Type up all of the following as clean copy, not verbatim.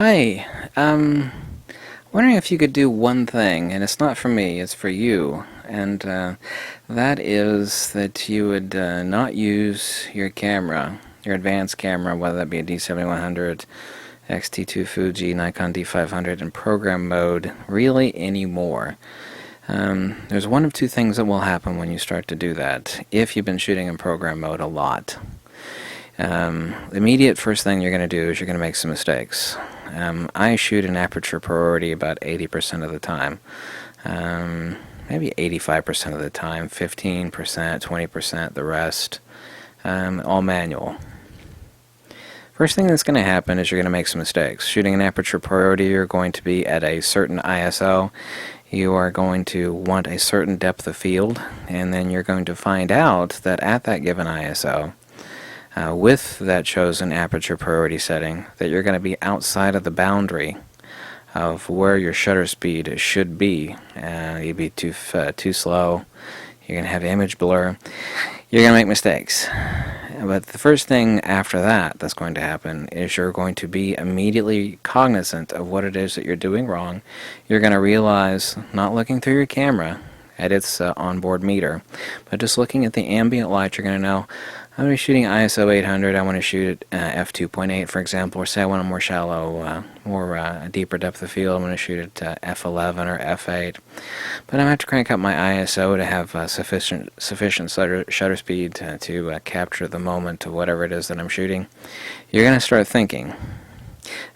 Hi, wondering if you could do one thing, and it's not for me, it's for you, and that is that you would not use your camera, your advanced camera, whether that be a D7100, X-T2 Fuji, Nikon D500, in program mode, really anymore. There's one of two things that will happen when you start to do that, if you've been shooting in program mode a lot. The immediate first thing you're going to do is you're going to make some mistakes. I shoot in aperture priority about 80% of the time. Maybe 85% of the time, 15%, 20%, the rest, all manual. First thing that's going to happen is you're going to make some mistakes. Shooting in aperture priority, you're going to be at a certain ISO. You are going to want a certain depth of field, and then you're going to find out that at that given ISO, with that chosen aperture priority setting, that you're going to be outside of the boundary of where your shutter speed should be. You'd be too slow. You're going to have image blur. You're going to make mistakes. But the first thing after that that's going to happen is you're going to be immediately cognizant of what it is that you're doing wrong. You're going to realize, not looking through your camera at its onboard meter, but just looking at the ambient light, you're going to know, I'm going to be shooting ISO 800, I want to shoot at f2.8 for example, or say I want a more shallow, a deeper depth of field, I'm going to shoot at f11 or f8. But I'm going to have to crank up my ISO to have sufficient shutter speed to capture the moment of whatever it is that I'm shooting. You're going to start thinking.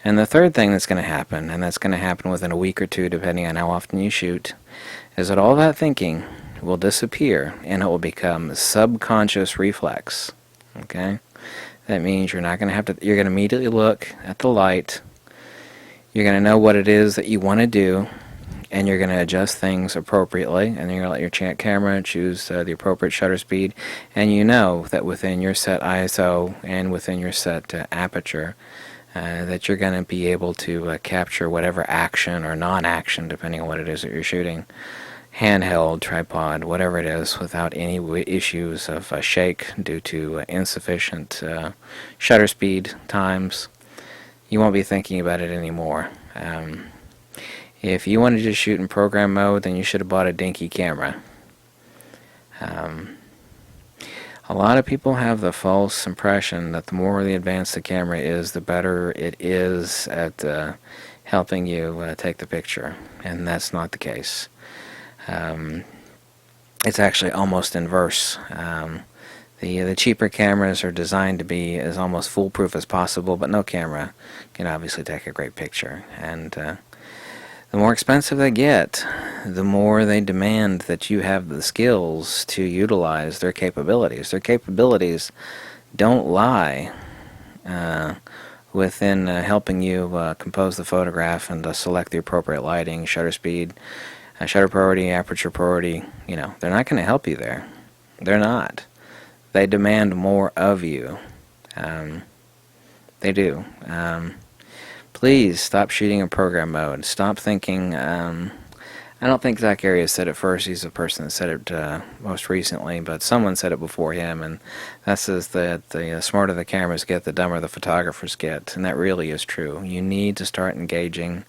And the third thing that's going to happen, and that's going to happen within a week or two depending on how often you shoot, is that all that thinking will disappear and it will become subconscious reflex. Okay? That means you're not going to have to, you're going to immediately look at the light, you're going to know what it is that you want to do, and you're going to adjust things appropriately, and you're going to let your camera choose the appropriate shutter speed, and you know that within your set ISO and within your set aperture, that you're going to be able to capture whatever action or non-action, depending on what it is that you're shooting, handheld, tripod, whatever it is, without any issues of shake due to insufficient shutter speed times. You won't be thinking about it anymore. If you wanted to shoot in program mode, then you should have bought a dinky camera. A lot of people have the false impression that the more advanced the camera is, the better it is at helping you take the picture, and that's not the case. It's actually almost inverse. The cheaper cameras are designed to be as almost foolproof as possible, but no camera can obviously take a great picture. And the more expensive they get, the more they demand that you have the skills to utilize their capabilities. Their capabilities don't lie within helping you compose the photograph and select the appropriate lighting, shutter speed, shutter priority, aperture priority. You know, they're not going to help you there. They're not. They demand more of you. They do. Please stop shooting in program mode. Stop thinking. I don't think Zach Arias said it first. He's the person that said it most recently, but someone said it before him, and that says that the smarter the cameras get, the dumber the photographers get, and that really is true. You need to start engaging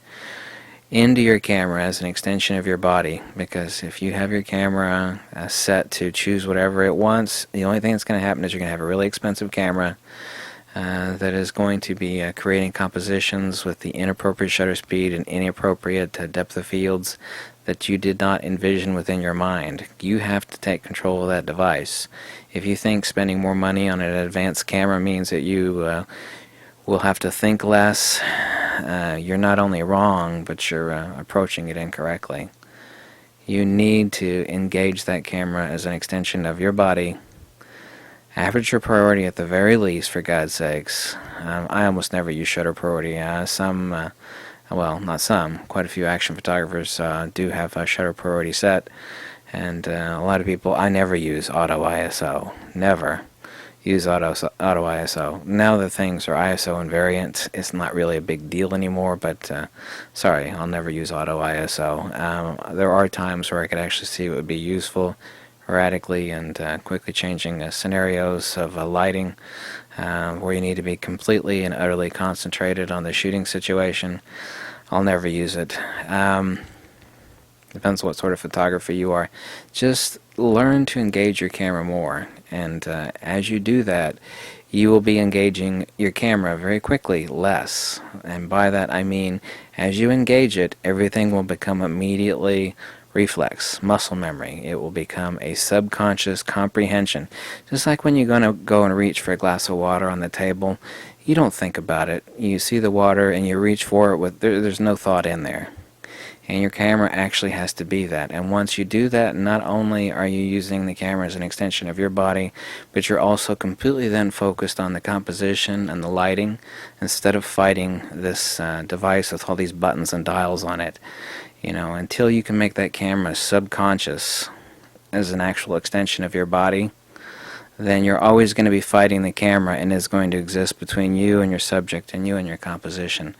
into your camera as an extension of your body, because if you have your camera set to choose whatever it wants, the only thing that's going to happen is you're going to have a really expensive camera that is going to be creating compositions with the inappropriate shutter speed and inappropriate depth of fields that you did not envision within your mind. You have to take control of that device. If you think spending more money on an advanced camera means that you will have to think less, you're not only wrong, but you're approaching it incorrectly. You need to engage that camera as an extension of your body. Aperture priority at the very least, for God's sakes. I almost never use shutter priority. Well, not some, quite a few action photographers do have a shutter priority set, and a lot of people, I never use auto ISO. Never use auto ISO. Now that things are ISO invariant, it's not really a big deal anymore, but sorry, I'll never use auto ISO. There are times where I could actually see it would be useful. erratically and quickly changing scenarios of lighting where you need to be completely and utterly concentrated on the shooting situation, I'll never use it. Depends what sort of photographer you are. Just learn to engage your camera more, and as you do that, you will be engaging your camera very quickly less. And by that I mean, as you engage it, everything will become immediately reflex, muscle memory. It will become a subconscious comprehension. Just like when you're going to go and reach for a glass of water on the table, you don't think about it. You see the water and you reach for it with there's no thought in there. And your camera actually has to be that. And once you do that, not only are you using the camera as an extension of your body, but you're also completely then focused on the composition and the lighting instead of fighting this device with all these buttons and dials on it. You know, until you can make that camera subconscious as an actual extension of your body, then you're always going to be fighting the camera, and it's going to exist between you and your subject and you and your composition.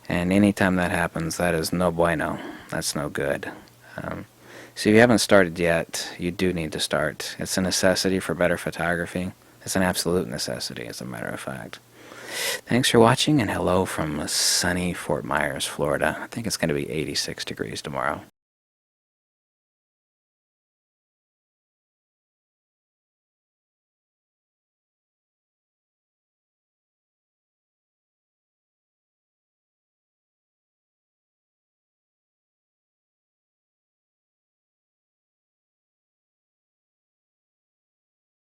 And anytime that happens, that is no bueno. That's no good. So if you haven't started yet, you do need to start. It's a necessity for better photography. It's an absolute necessity, as a matter of fact. Thanks for watching, and hello from sunny Fort Myers, Florida. I think it's going to be 86 degrees tomorrow.